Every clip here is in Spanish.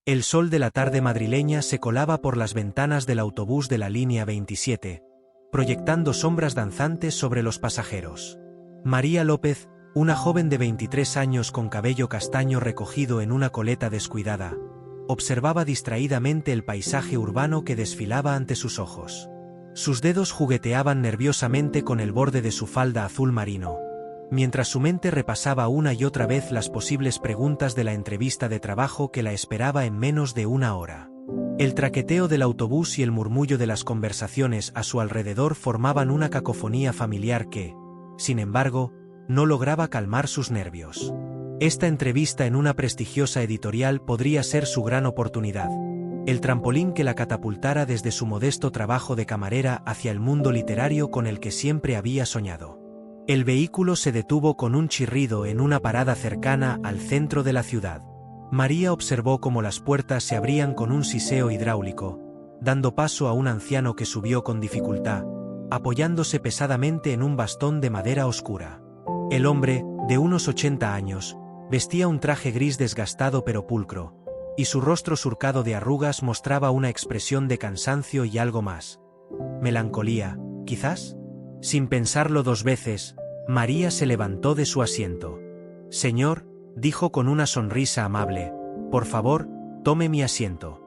El sol de la tarde madrileña se colaba por las ventanas del autobús de la línea 27, proyectando sombras danzantes sobre los pasajeros. María López, una joven de 23 años con cabello castaño recogido en una coleta descuidada, observaba distraídamente el paisaje urbano que desfilaba ante sus ojos. Sus dedos jugueteaban nerviosamente con el borde de su falda azul marino, mientras su mente repasaba una y otra vez las posibles preguntas de la entrevista de trabajo que la esperaba en menos de una hora. El traqueteo del autobús y el murmullo de las conversaciones a su alrededor formaban una cacofonía familiar que, sin embargo, no lograba calmar sus nervios. Esta entrevista en una prestigiosa editorial podría ser su gran oportunidad, el trampolín que la catapultara desde su modesto trabajo de camarera hacia el mundo literario con el que siempre había soñado. El vehículo se detuvo con un chirrido en una parada cercana al centro de la ciudad. María observó cómo las puertas se abrían con un siseo hidráulico, dando paso a un anciano que subió con dificultad, apoyándose pesadamente en un bastón de madera oscura. El hombre, de unos 80 años, vestía un traje gris desgastado pero pulcro, y su rostro surcado de arrugas mostraba una expresión de cansancio y algo más. Melancolía, quizás. Sin pensarlo dos veces, María se levantó de su asiento. «Señor», dijo con una sonrisa amable, «por favor, tome mi asiento».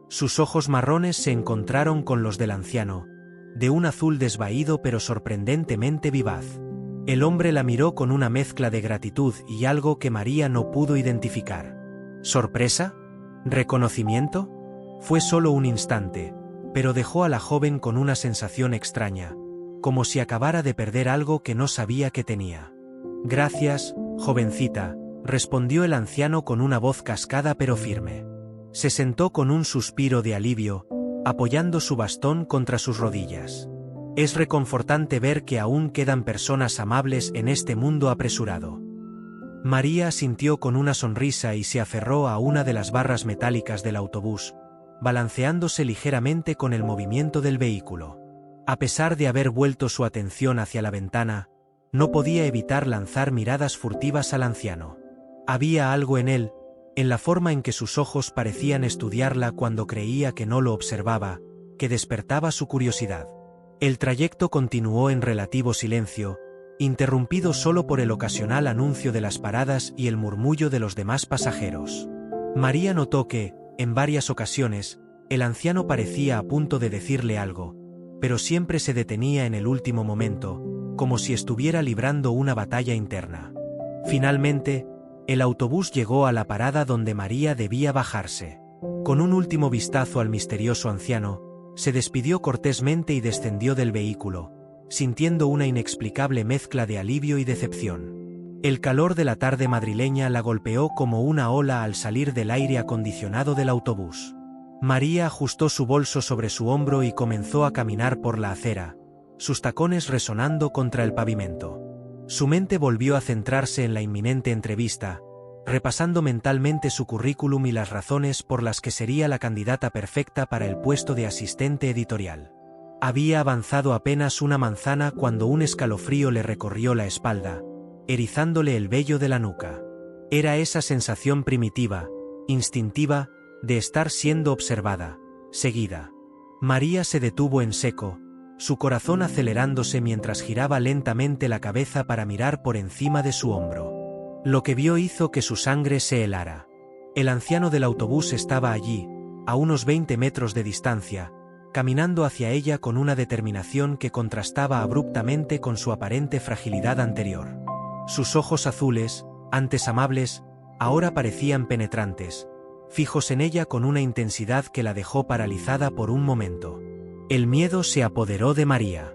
Sus ojos marrones se encontraron con los del anciano, de un azul desvaído pero sorprendentemente vivaz. El hombre la miró con una mezcla de gratitud y algo que María no pudo identificar. ¿Sorpresa? ¿Reconocimiento? Fue solo un instante, pero dejó a la joven con una sensación extraña, como si acabara de perder algo que no sabía que tenía. «Gracias, jovencita», respondió el anciano con una voz cascada pero firme. Se sentó con un suspiro de alivio, apoyando su bastón contra sus rodillas. Es reconfortante ver que aún quedan personas amables en este mundo apresurado. María asintió con una sonrisa y se aferró a una de las barras metálicas del autobús, balanceándose ligeramente con el movimiento del vehículo. A pesar de haber vuelto su atención hacia la ventana, no podía evitar lanzar miradas furtivas al anciano. Había algo en él, en la forma en que sus ojos parecían estudiarla cuando creía que no lo observaba, que despertaba su curiosidad. El trayecto continuó en relativo silencio, interrumpido solo por el ocasional anuncio de las paradas y el murmullo de los demás pasajeros. María notó que, en varias ocasiones, el anciano parecía a punto de decirle algo, pero siempre se detenía en el último momento, como si estuviera librando una batalla interna. Finalmente, el autobús llegó a la parada donde María debía bajarse. Con un último vistazo al misterioso anciano, se despidió cortésmente y descendió del vehículo, sintiendo una inexplicable mezcla de alivio y decepción. El calor de la tarde madrileña la golpeó como una ola al salir del aire acondicionado del autobús. María ajustó su bolso sobre su hombro y comenzó a caminar por la acera, sus tacones resonando contra el pavimento. Su mente volvió a centrarse en la inminente entrevista, repasando mentalmente su currículum y las razones por las que sería la candidata perfecta para el puesto de asistente editorial. Había avanzado apenas una manzana cuando un escalofrío le recorrió la espalda, erizándole el vello de la nuca. Era esa sensación primitiva, instintiva, de estar siendo observada, seguida. María se detuvo en seco, su corazón acelerándose mientras giraba lentamente la cabeza para mirar por encima de su hombro. Lo que vio hizo que su sangre se helara. El anciano del autobús estaba allí, a unos 20 metros de distancia, caminando hacia ella con una determinación que contrastaba abruptamente con su aparente fragilidad anterior. Sus ojos azules, antes amables, ahora parecían penetrantes, fijos en ella con una intensidad que la dejó paralizada por un momento. El miedo se apoderó de María.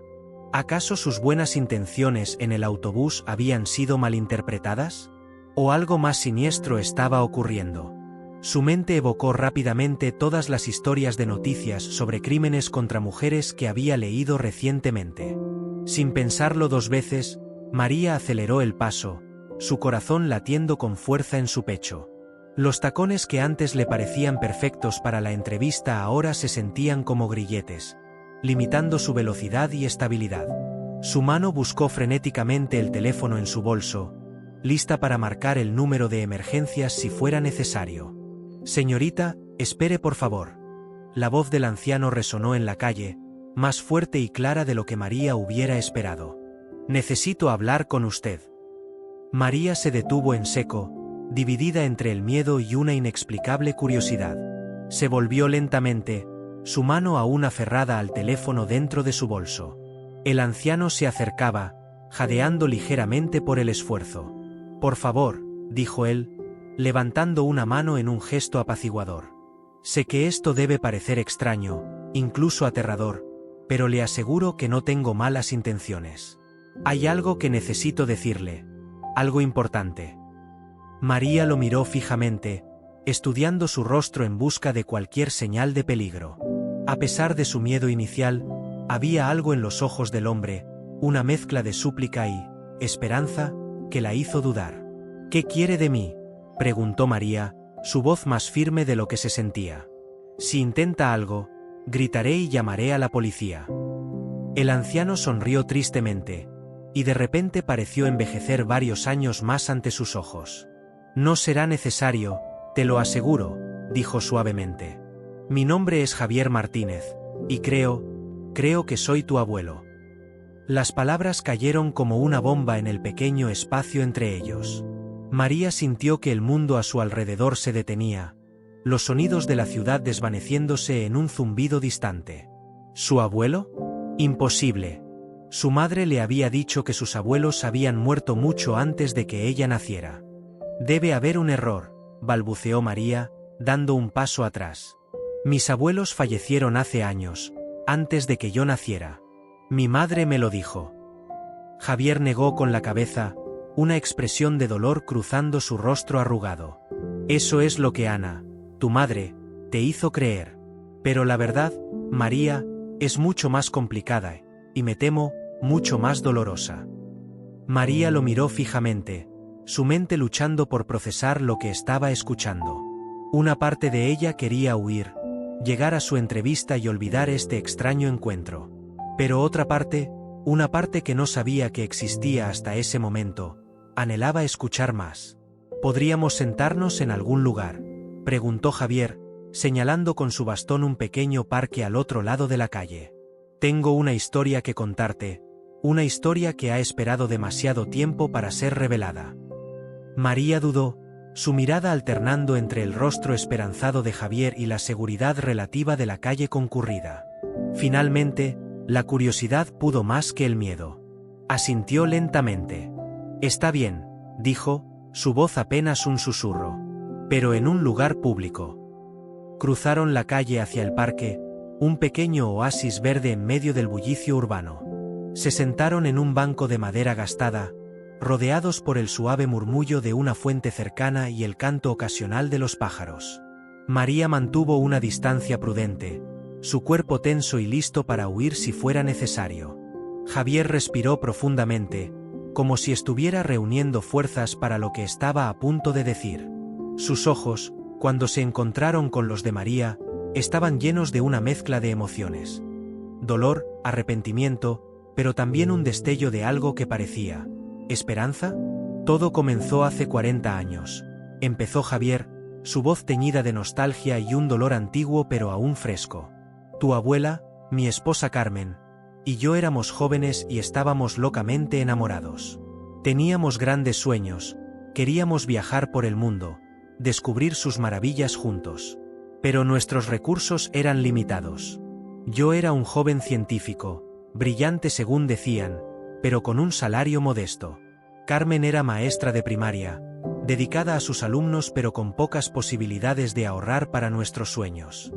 ¿Acaso sus buenas intenciones en el autobús habían sido malinterpretadas? ¿O algo más siniestro estaba ocurriendo? Su mente evocó rápidamente todas las historias de noticias sobre crímenes contra mujeres que había leído recientemente. Sin pensarlo dos veces, María aceleró el paso, su corazón latiendo con fuerza en su pecho. Los tacones que antes le parecían perfectos para la entrevista ahora se sentían como grilletes, limitando su velocidad y estabilidad. Su mano buscó frenéticamente el teléfono en su bolso, lista para marcar el número de emergencias si fuera necesario. Señorita, espere por favor. La voz del anciano resonó en la calle, más fuerte y clara de lo que María hubiera esperado. Necesito hablar con usted. María se detuvo en seco, dividida entre el miedo y una inexplicable curiosidad. Se volvió lentamente, su mano aún aferrada al teléfono dentro de su bolso. El anciano se acercaba, jadeando ligeramente por el esfuerzo. Por favor, dijo él, levantando una mano en un gesto apaciguador. Sé que esto debe parecer extraño, incluso aterrador, pero le aseguro que no tengo malas intenciones. Hay algo que necesito decirle, algo importante. María lo miró fijamente, estudiando su rostro en busca de cualquier señal de peligro. A pesar de su miedo inicial, había algo en los ojos del hombre, una mezcla de súplica y esperanza, que la hizo dudar. ¿Qué quiere de mí?, preguntó María, su voz más firme de lo que se sentía. Si intenta algo, gritaré y llamaré a la policía. El anciano sonrió tristemente, y de repente pareció envejecer varios años más ante sus ojos. No será necesario, te lo aseguro, dijo suavemente. Mi nombre es Javier Martínez, y creo que soy tu abuelo. Las palabras cayeron como una bomba en el pequeño espacio entre ellos. María sintió que el mundo a su alrededor se detenía, los sonidos de la ciudad desvaneciéndose en un zumbido distante. ¿Su abuelo? Imposible. Su madre le había dicho que sus abuelos habían muerto mucho antes de que ella naciera. Debe haber un error, balbuceó María, dando un paso atrás. Mis abuelos fallecieron hace años, antes de que yo naciera. Mi madre me lo dijo. Javier negó con la cabeza, una expresión de dolor cruzando su rostro arrugado. Eso es lo que Ana, tu madre, te hizo creer. Pero la verdad, María, es mucho más complicada, y me temo, mucho más dolorosa. María lo miró fijamente, su mente luchando por procesar lo que estaba escuchando. Una parte de ella quería huir, llegar a su entrevista y olvidar este extraño encuentro. Pero otra parte, una parte que no sabía que existía hasta ese momento, anhelaba escuchar más. ¿Podríamos sentarnos en algún lugar?, preguntó Javier, señalando con su bastón un pequeño parque al otro lado de la calle. Tengo una historia que contarte, una historia que ha esperado demasiado tiempo para ser revelada. María dudó, su mirada alternando entre el rostro esperanzado de Javier y la seguridad relativa de la calle concurrida. Finalmente, la curiosidad pudo más que el miedo. Asintió lentamente. Está bien, dijo, su voz apenas un susurro. Pero en un lugar público. Cruzaron la calle hacia el parque, un pequeño oasis verde en medio del bullicio urbano. Se sentaron en un banco de madera gastada, rodeados por el suave murmullo de una fuente cercana y el canto ocasional de los pájaros. María mantuvo una distancia prudente, su cuerpo tenso y listo para huir si fuera necesario. Javier respiró profundamente, como si estuviera reuniendo fuerzas para lo que estaba a punto de decir. Sus ojos, cuando se encontraron con los de María, estaban llenos de una mezcla de emociones. Dolor, arrepentimiento, pero también un destello de algo que parecía ¿esperanza? Todo comenzó hace 40 años. Empezó Javier, su voz teñida de nostalgia y un dolor antiguo pero aún fresco. Tu abuela, mi esposa Carmen, y yo éramos jóvenes y estábamos locamente enamorados. Teníamos grandes sueños, queríamos viajar por el mundo, descubrir sus maravillas juntos. Pero nuestros recursos eran limitados. Yo era un joven científico, brillante según decían, pero con un salario modesto. Carmen era maestra de primaria, dedicada a sus alumnos pero con pocas posibilidades de ahorrar para nuestros sueños.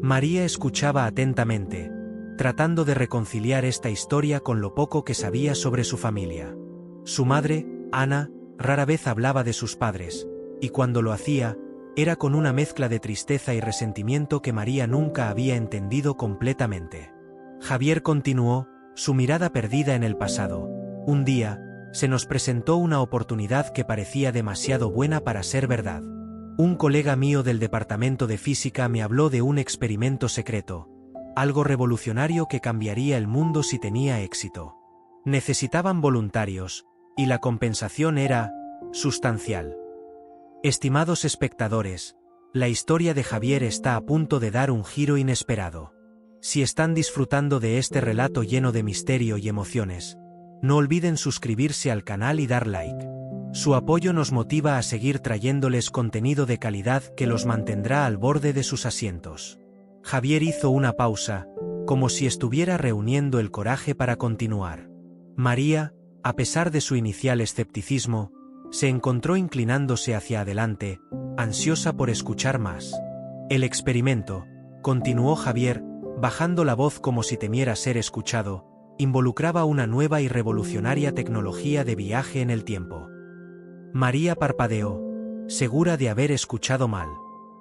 María escuchaba atentamente, tratando de reconciliar esta historia con lo poco que sabía sobre su familia. Su madre, Ana, rara vez hablaba de sus padres, y cuando lo hacía, era con una mezcla de tristeza y resentimiento que María nunca había entendido completamente. Javier continuó, su mirada perdida en el pasado. Un día, se nos presentó una oportunidad que parecía demasiado buena para ser verdad. Un colega mío del departamento de física me habló de un experimento secreto, algo revolucionario que cambiaría el mundo si tenía éxito. Necesitaban voluntarios, y la compensación era sustancial. Estimados espectadores, La historia de Javier está a punto de dar un giro inesperado. Si están disfrutando de este relato lleno de misterio y emociones, no olviden suscribirse al canal y dar like. Su apoyo nos motiva a seguir trayéndoles contenido de calidad que los mantendrá al borde de sus asientos. Javier hizo una pausa, como si estuviera reuniendo el coraje para continuar. María, a pesar de su inicial escepticismo, se encontró inclinándose hacia adelante, ansiosa por escuchar más. El experimento, continuó Javier, bajando la voz como si temiera ser escuchado, involucraba una nueva y revolucionaria tecnología de viaje en el tiempo. María parpadeó, segura de haber escuchado mal.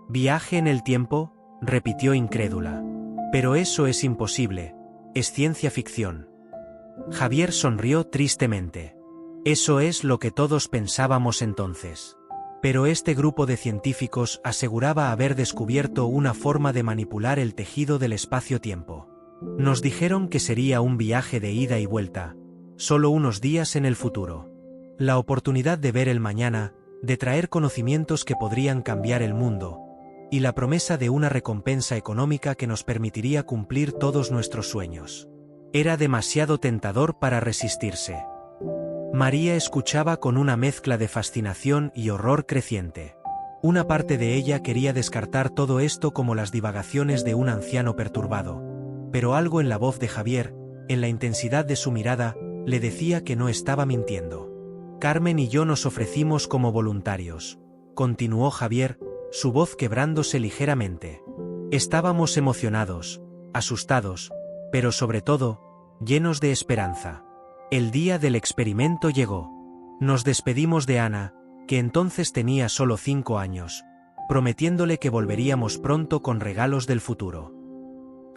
¿Viaje en el tiempo?, repitió incrédula. Pero eso es imposible, es ciencia ficción. Javier sonrió tristemente. Eso es lo que todos pensábamos entonces. Pero este grupo de científicos aseguraba haber descubierto una forma de manipular el tejido del espacio-tiempo. Nos dijeron que sería un viaje de ida y vuelta, solo unos días en el futuro. La oportunidad de ver el mañana, de traer conocimientos que podrían cambiar el mundo, y la promesa de una recompensa económica que nos permitiría cumplir todos nuestros sueños. Era demasiado tentador para resistirse. María escuchaba con una mezcla de fascinación y horror creciente. Una parte de ella quería descartar todo esto como las divagaciones de un anciano perturbado, pero algo en la voz de Javier, en la intensidad de su mirada, le decía que no estaba mintiendo. Carmen y yo nos ofrecimos como voluntarios, continuó Javier, su voz quebrándose ligeramente. Estábamos emocionados, asustados, pero sobre todo, llenos de esperanza. El día del experimento llegó. Nos despedimos de Ana, que entonces tenía solo 5 años, prometiéndole que volveríamos pronto con regalos del futuro.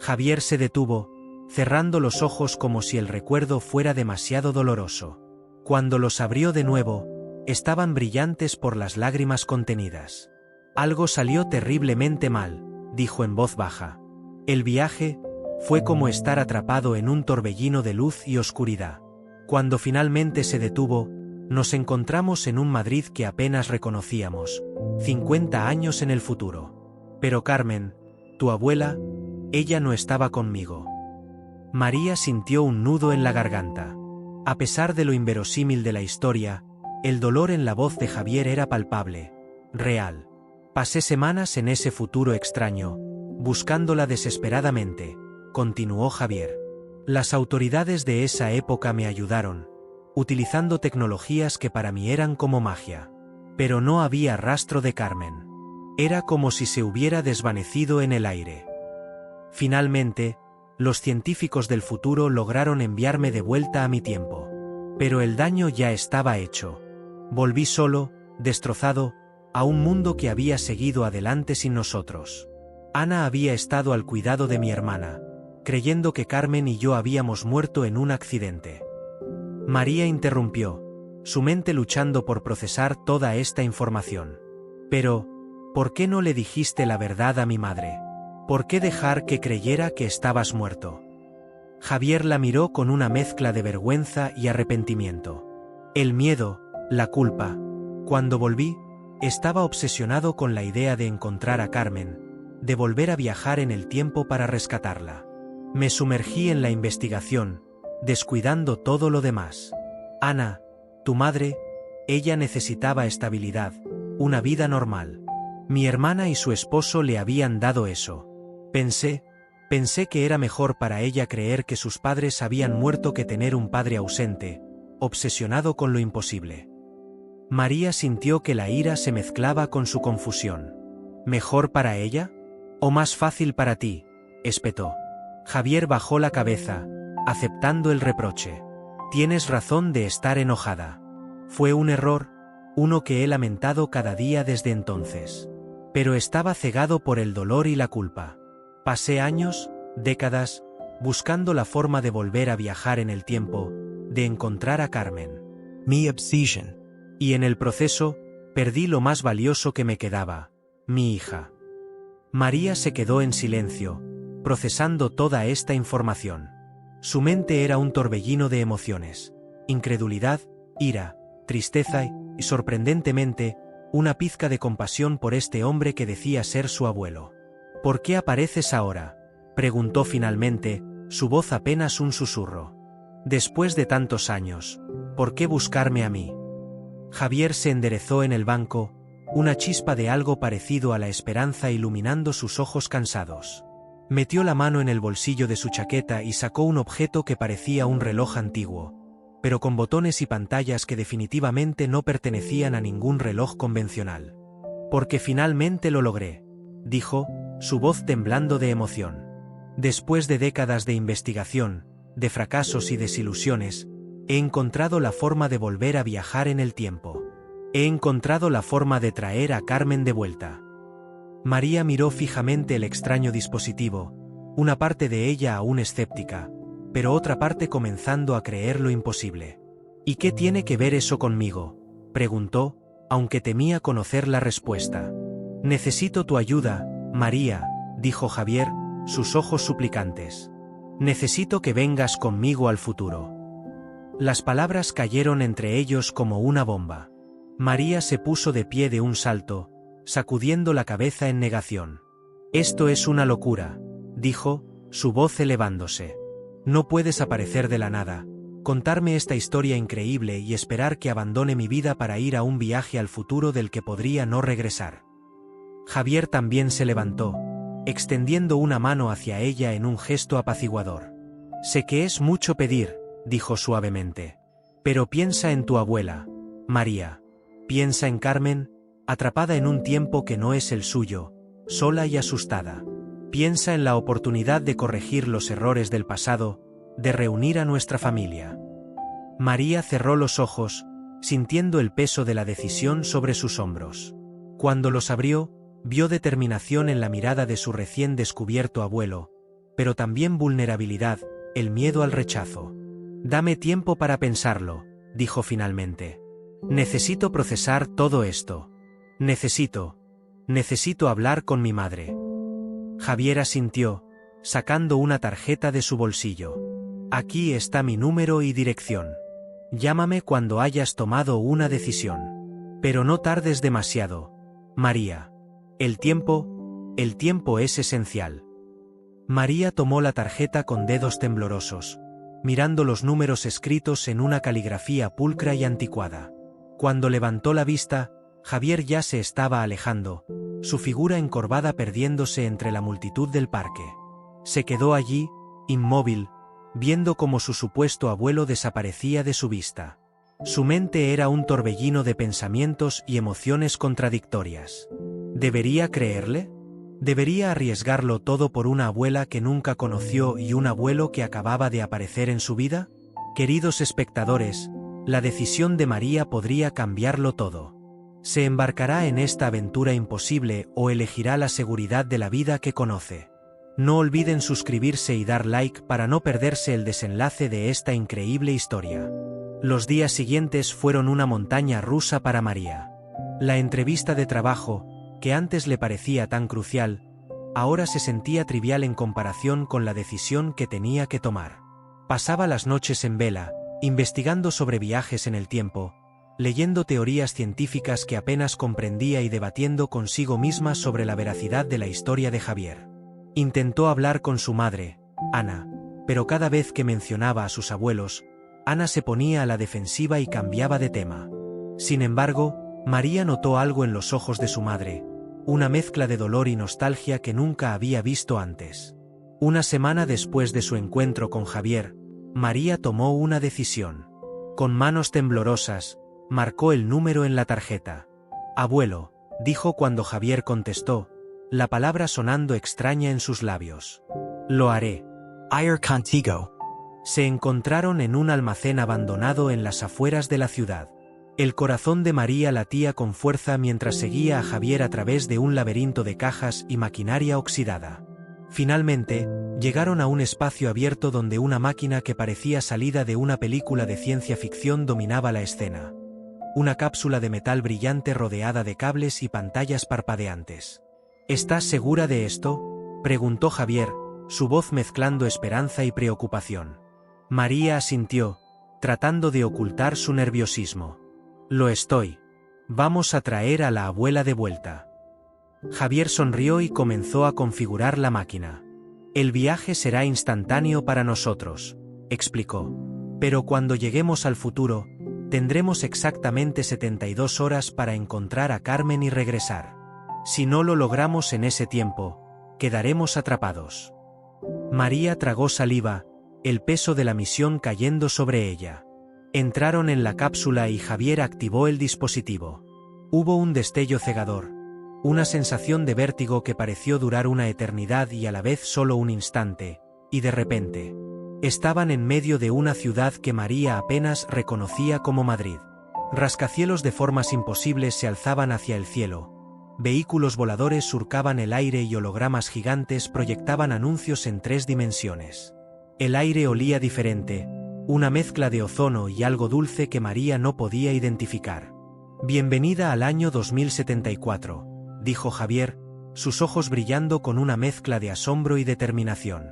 Javier se detuvo, cerrando los ojos como si el recuerdo fuera demasiado doloroso. Cuando los abrió de nuevo, estaban brillantes por las lágrimas contenidas. Algo salió terriblemente mal, dijo en voz baja. El viaje fue como estar atrapado en un torbellino de luz y oscuridad. Cuando finalmente se detuvo, nos encontramos en un Madrid que apenas reconocíamos, 50 años en el futuro. Pero Carmen, tu abuela, ella no estaba conmigo. María sintió un nudo en la garganta. A pesar de lo inverosímil de la historia, el dolor en la voz de Javier era palpable, real. Pasé semanas en ese futuro extraño, buscándola desesperadamente, continuó Javier. Las autoridades de esa época me ayudaron, utilizando tecnologías que para mí eran como magia. Pero no había rastro de Carmen. Era como si se hubiera desvanecido en el aire. Finalmente, los científicos del futuro lograron enviarme de vuelta a mi tiempo. Pero el daño ya estaba hecho. Volví solo, destrozado, a un mundo que había seguido adelante sin nosotros. Ana había estado al cuidado de mi hermana, creyendo que Carmen y yo habíamos muerto en un accidente. María interrumpió, su mente luchando por procesar toda esta información. Pero, ¿por qué no le dijiste la verdad a mi madre? ¿Por qué dejar que creyera que estabas muerto? Javier la miró con una mezcla de vergüenza y arrepentimiento. El miedo, la culpa. Cuando volví, estaba obsesionado con la idea de encontrar a Carmen, de volver a viajar en el tiempo para rescatarla. Me sumergí en la investigación, descuidando todo lo demás. Ana, tu madre, ella necesitaba estabilidad, una vida normal. Mi hermana y su esposo le habían dado eso. Pensé que era mejor para ella creer que sus padres habían muerto que tener un padre ausente, obsesionado con lo imposible. María sintió que la ira se mezclaba con su confusión. ¿Mejor para ella? ¿O más fácil para ti?, espetó. Javier bajó la cabeza, aceptando el reproche. Tienes razón de estar enojada. Fue un error, uno que he lamentado cada día desde entonces. Pero estaba cegado por el dolor y la culpa. Pasé años, décadas, buscando la forma de volver a viajar en el tiempo, de encontrar a Carmen. Mi obsesión. Y en el proceso, perdí lo más valioso que me quedaba, mi hija. María se quedó en silencio, procesando toda esta información. Su mente era un torbellino de emociones, incredulidad, ira, tristeza y, sorprendentemente, una pizca de compasión por este hombre que decía ser su abuelo. ¿Por qué apareces ahora?, preguntó finalmente, su voz apenas un susurro. Después de tantos años, ¿por qué buscarme a mí? Javier se enderezó en el banco, una chispa de algo parecido a la esperanza iluminando sus ojos cansados. Metió la mano en el bolsillo de su chaqueta y sacó un objeto que parecía un reloj antiguo, pero con botones y pantallas que definitivamente no pertenecían a ningún reloj convencional. Porque finalmente lo logré, dijo, su voz temblando de emoción. Después de décadas de investigación, de fracasos y desilusiones, he encontrado la forma de volver a viajar en el tiempo. He encontrado la forma de traer a Carmen de vuelta. María miró fijamente el extraño dispositivo, una parte de ella aún escéptica, pero otra parte comenzando a creer lo imposible. ¿Y qué tiene que ver eso conmigo?, preguntó, aunque temía conocer la respuesta. Necesito tu ayuda, María, dijo Javier, sus ojos suplicantes. Necesito que vengas conmigo al futuro. Las palabras cayeron entre ellos como una bomba. María se puso de pie de un salto, sacudiendo la cabeza en negación. Esto es una locura, dijo, su voz elevándose. No puedes aparecer de la nada, contarme esta historia increíble y esperar que abandone mi vida para ir a un viaje al futuro del que podría no regresar. Javier también se levantó, extendiendo una mano hacia ella en un gesto apaciguador. Sé que es mucho pedir, dijo suavemente. Pero piensa en tu abuela, María. Piensa en Carmen, atrapada en un tiempo que no es el suyo, sola y asustada. Piensa en la oportunidad de corregir los errores del pasado, de reunir a nuestra familia. María cerró los ojos, sintiendo el peso de la decisión sobre sus hombros. Cuando los abrió, vio determinación en la mirada de su recién descubierto abuelo, pero también vulnerabilidad, el miedo al rechazo. Dame tiempo para pensarlo, dijo finalmente. Necesito procesar todo esto. Necesito hablar con mi madre. Javier asintió, sacando una tarjeta de su bolsillo. Aquí está mi número y dirección. Llámame cuando hayas tomado una decisión. Pero no tardes demasiado, María. El tiempo es esencial. María tomó la tarjeta con dedos temblorosos, mirando los números escritos en una caligrafía pulcra y anticuada. Cuando levantó la vista, Javier ya se estaba alejando, su figura encorvada perdiéndose entre la multitud del parque. Se quedó allí, inmóvil, viendo cómo su supuesto abuelo desaparecía de su vista. Su mente era un torbellino de pensamientos y emociones contradictorias. ¿Debería creerle? ¿Debería arriesgarlo todo por una abuela que nunca conoció y un abuelo que acababa de aparecer en su vida? Queridos espectadores, la decisión de María podría cambiarlo todo. ¿Se embarcará en esta aventura imposible o elegirá la seguridad de la vida que conoce? No olviden suscribirse y dar like para no perderse el desenlace de esta increíble historia. Los días siguientes fueron una montaña rusa para María. La entrevista de trabajo, que antes le parecía tan crucial, ahora se sentía trivial en comparación con la decisión que tenía que tomar. Pasaba las noches en vela, investigando sobre viajes en el tiempo, leyendo teorías científicas que apenas comprendía y debatiendo consigo misma sobre la veracidad de la historia de Javier. Intentó hablar con su madre, Ana, pero cada vez que mencionaba a sus abuelos, Ana se ponía a la defensiva y cambiaba de tema. Sin embargo, María notó algo en los ojos de su madre, una mezcla de dolor y nostalgia que nunca había visto antes. Una semana después de su encuentro con Javier, María tomó una decisión. Con manos temblorosas, marcó el número en la tarjeta. Abuelo, dijo cuando Javier contestó, la palabra sonando extraña en sus labios. Lo haré. Ir contigo. Se encontraron en un almacén abandonado en las afueras de la ciudad. El corazón de María latía con fuerza mientras seguía a Javier a través de un laberinto de cajas y maquinaria oxidada. Finalmente, llegaron a un espacio abierto donde una máquina que parecía salida de una película de ciencia ficción dominaba la escena. Una cápsula de metal brillante rodeada de cables y pantallas parpadeantes. ¿Estás segura de esto?, preguntó Javier, su voz mezclando esperanza y preocupación. María asintió, tratando de ocultar su nerviosismo. Lo estoy. Vamos a traer a la abuela de vuelta. Javier sonrió y comenzó a configurar la máquina. El viaje será instantáneo para nosotros, explicó. Pero cuando lleguemos al futuro, tendremos exactamente 72 horas para encontrar a Carmen y regresar. Si no lo logramos en ese tiempo, quedaremos atrapados. María tragó saliva, el peso de la misión cayendo sobre ella. Entraron en la cápsula y Javier activó el dispositivo. Hubo un destello cegador, una sensación de vértigo que pareció durar una eternidad y a la vez solo un instante, y de repente, estaban en medio de una ciudad que María apenas reconocía como Madrid. Rascacielos de formas imposibles se alzaban hacia el cielo. Vehículos voladores surcaban el aire y hologramas gigantes proyectaban anuncios en 3 dimensiones. El aire olía diferente, una mezcla de ozono y algo dulce que María no podía identificar. Bienvenida al año 2074, dijo Javier, sus ojos brillando con una mezcla de asombro y determinación.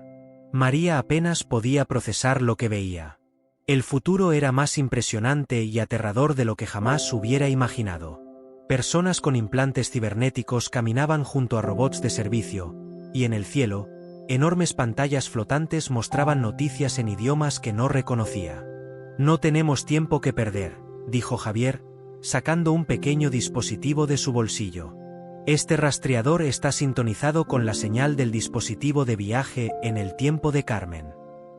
María apenas podía procesar lo que veía. El futuro era más impresionante y aterrador de lo que jamás hubiera imaginado. Personas con implantes cibernéticos caminaban junto a robots de servicio, y en el cielo, enormes pantallas flotantes mostraban noticias en idiomas que no reconocía. No tenemos tiempo que perder, dijo Javier, sacando un pequeño dispositivo de su bolsillo. Este rastreador está sintonizado con la señal del dispositivo de viaje en el tiempo de Carmen.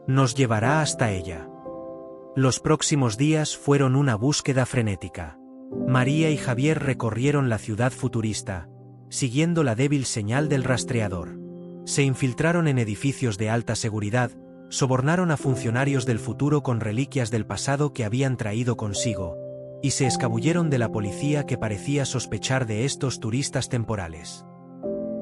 Nos llevará hasta ella. Los próximos días fueron una búsqueda frenética. María y Javier recorrieron la ciudad futurista, siguiendo la débil señal del rastreador. Se infiltraron en edificios de alta seguridad, sobornaron a funcionarios del futuro con reliquias del pasado que habían traído consigo, y se escabulleron de la policía que parecía sospechar de estos turistas temporales.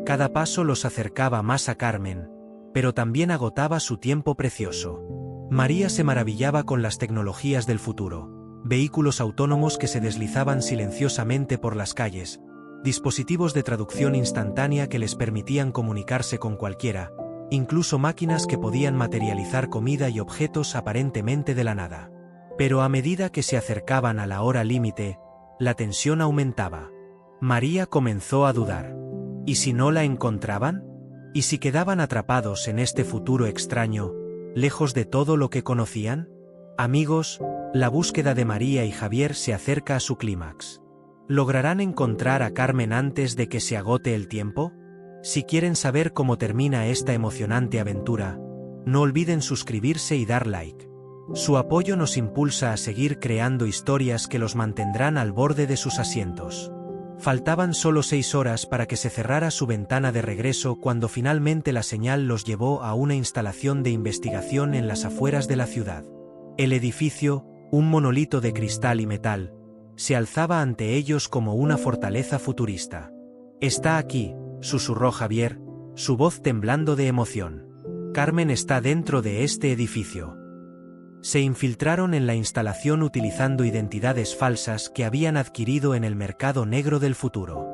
Cada paso los acercaba más a Carmen, pero también agotaba su tiempo precioso. María se maravillaba con las tecnologías del futuro, vehículos autónomos que se deslizaban silenciosamente por las calles, dispositivos de traducción instantánea que les permitían comunicarse con cualquiera, incluso máquinas que podían materializar comida y objetos aparentemente de la nada. Pero a medida que se acercaban a la hora límite, la tensión aumentaba. María comenzó a dudar. ¿Y si no la encontraban? ¿Y si quedaban atrapados en este futuro extraño, lejos de todo lo que conocían? Amigos, la búsqueda de María y Javier se acerca a su clímax. ¿Lograrán encontrar a Carmen antes de que se agote el tiempo? Si quieren saber cómo termina esta emocionante aventura, no olviden suscribirse y dar like. Su apoyo nos impulsa a seguir creando historias que los mantendrán al borde de sus asientos. Faltaban solo 6 horas para que se cerrara su ventana de regreso cuando finalmente la señal los llevó a una instalación de investigación en las afueras de la ciudad. El edificio, un monolito de cristal y metal, se alzaba ante ellos como una fortaleza futurista. «Está aquí», susurró Javier, su voz temblando de emoción. «Carmen está dentro de este edificio». Se infiltraron en la instalación utilizando identidades falsas que habían adquirido en el mercado negro del futuro.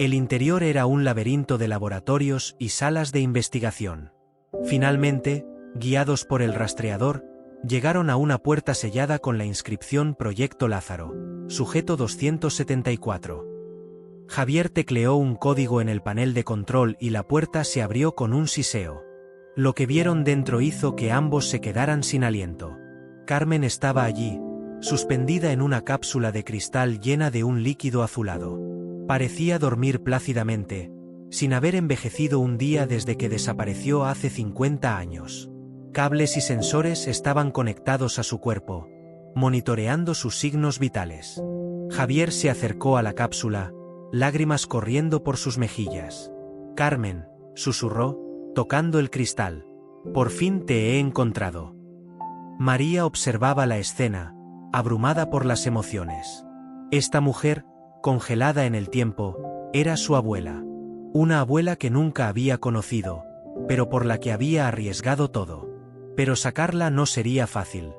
El interior era un laberinto de laboratorios y salas de investigación. Finalmente, guiados por el rastreador, llegaron a una puerta sellada con la inscripción Proyecto Lázaro, sujeto 274. Javier tecleó un código en el panel de control y la puerta se abrió con un siseo. Lo que vieron dentro hizo que ambos se quedaran sin aliento. Carmen estaba allí, suspendida en una cápsula de cristal llena de un líquido azulado. Parecía dormir plácidamente, sin haber envejecido un día desde que desapareció hace 50 años. Cables y sensores estaban conectados a su cuerpo, monitoreando sus signos vitales. Javier se acercó a la cápsula, lágrimas corriendo por sus mejillas. «Carmen», susurró, tocando el cristal, «por fin te he encontrado». María observaba la escena, abrumada por las emociones. Esta mujer, congelada en el tiempo, era su abuela. Una abuela que nunca había conocido, pero por la que había arriesgado todo. Pero sacarla no sería fácil.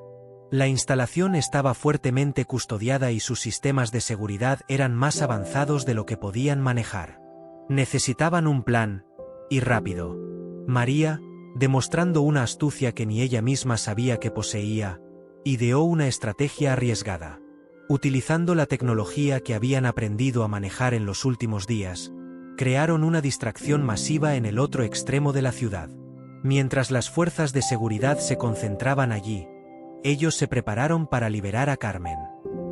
La instalación estaba fuertemente custodiada y sus sistemas de seguridad eran más avanzados de lo que podían manejar. Necesitaban un plan, y rápido. María, demostrando una astucia que ni ella misma sabía que poseía, ideó una estrategia arriesgada. Utilizando la tecnología que habían aprendido a manejar en los últimos días, crearon una distracción masiva en el otro extremo de la ciudad. Mientras las fuerzas de seguridad se concentraban allí, ellos se prepararon para liberar a Carmen.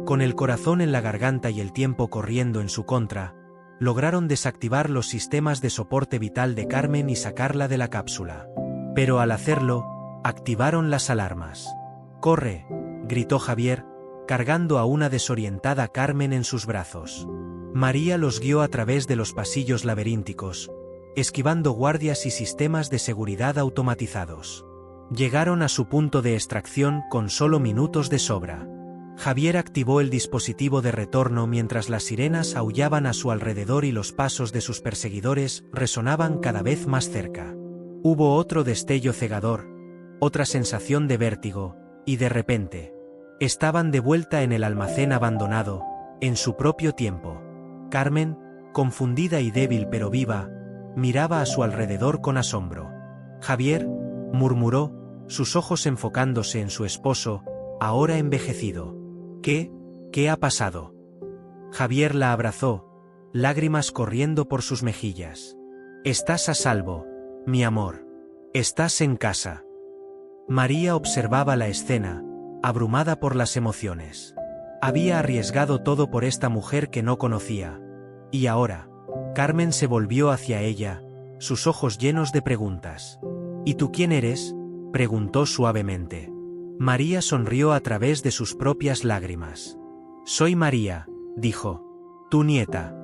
Con el corazón en la garganta y el tiempo corriendo en su contra, lograron desactivar los sistemas de soporte vital de Carmen y sacarla de la cápsula. Pero al hacerlo, activaron las alarmas. ¡Corre!, gritó Javier, cargando a una desorientada Carmen en sus brazos. María los guió a través de los pasillos laberínticos, esquivando guardias y sistemas de seguridad automatizados. Llegaron a su punto de extracción con solo minutos de sobra. Javier activó el dispositivo de retorno mientras las sirenas aullaban a su alrededor y los pasos de sus perseguidores resonaban cada vez más cerca. Hubo otro destello cegador, otra sensación de vértigo, y de repente, estaban de vuelta en el almacén abandonado, en su propio tiempo. Carmen, confundida y débil pero viva, miraba a su alrededor con asombro. Javier, murmuró, sus ojos enfocándose en su esposo, ahora envejecido. ¿Qué ha pasado? Javier la abrazó, lágrimas corriendo por sus mejillas. Estás a salvo, mi amor. Estás en casa. María observaba la escena, abrumada por las emociones. Había arriesgado todo por esta mujer que no conocía. Y ahora, Carmen se volvió hacia ella, sus ojos llenos de preguntas. ¿Y tú quién eres?, preguntó suavemente. María sonrió a través de sus propias lágrimas. Soy María, dijo, tu nieta.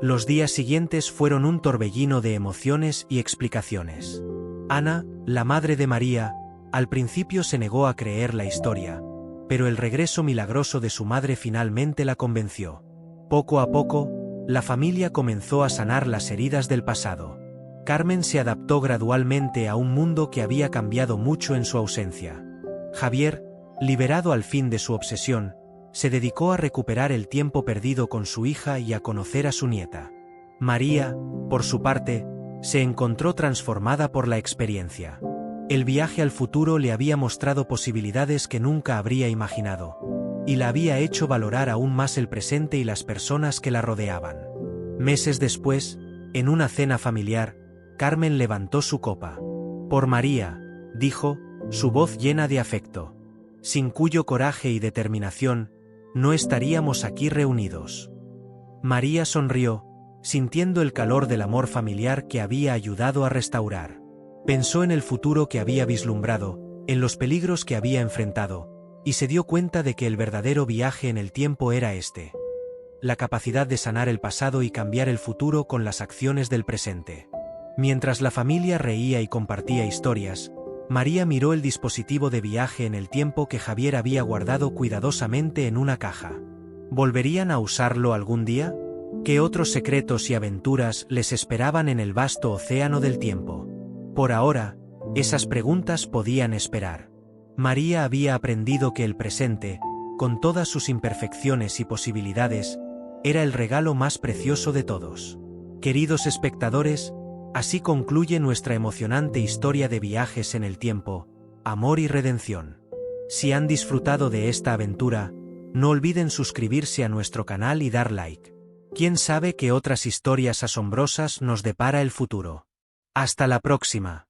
Los días siguientes fueron un torbellino de emociones y explicaciones. Ana, la madre de María, al principio se negó a creer la historia, pero el regreso milagroso de su madre finalmente la convenció. Poco a poco, la familia comenzó a sanar las heridas del pasado. Carmen se adaptó gradualmente a un mundo que había cambiado mucho en su ausencia. Javier, liberado al fin de su obsesión, se dedicó a recuperar el tiempo perdido con su hija y a conocer a su nieta. María, por su parte, se encontró transformada por la experiencia. El viaje al futuro le había mostrado posibilidades que nunca habría imaginado, y la había hecho valorar aún más el presente y las personas que la rodeaban. Meses después, en una cena familiar, Carmen levantó su copa. Por María, dijo, su voz llena de afecto, sin cuyo coraje y determinación, no estaríamos aquí reunidos. María sonrió, sintiendo el calor del amor familiar que había ayudado a restaurar. Pensó en el futuro que había vislumbrado, en los peligros que había enfrentado, y se dio cuenta de que el verdadero viaje en el tiempo era este: la capacidad de sanar el pasado y cambiar el futuro con las acciones del presente. Mientras la familia reía y compartía historias, María miró el dispositivo de viaje en el tiempo que Javier había guardado cuidadosamente en una caja. ¿Volverían a usarlo algún día? ¿Qué otros secretos y aventuras les esperaban en el vasto océano del tiempo? Por ahora, esas preguntas podían esperar. María había aprendido que el presente, con todas sus imperfecciones y posibilidades, era el regalo más precioso de todos. Queridos espectadores, así concluye nuestra emocionante historia de viajes en el tiempo, amor y redención. Si han disfrutado de esta aventura, no olviden suscribirse a nuestro canal y dar like. ¿Quién sabe qué otras historias asombrosas nos depara el futuro? Hasta la próxima.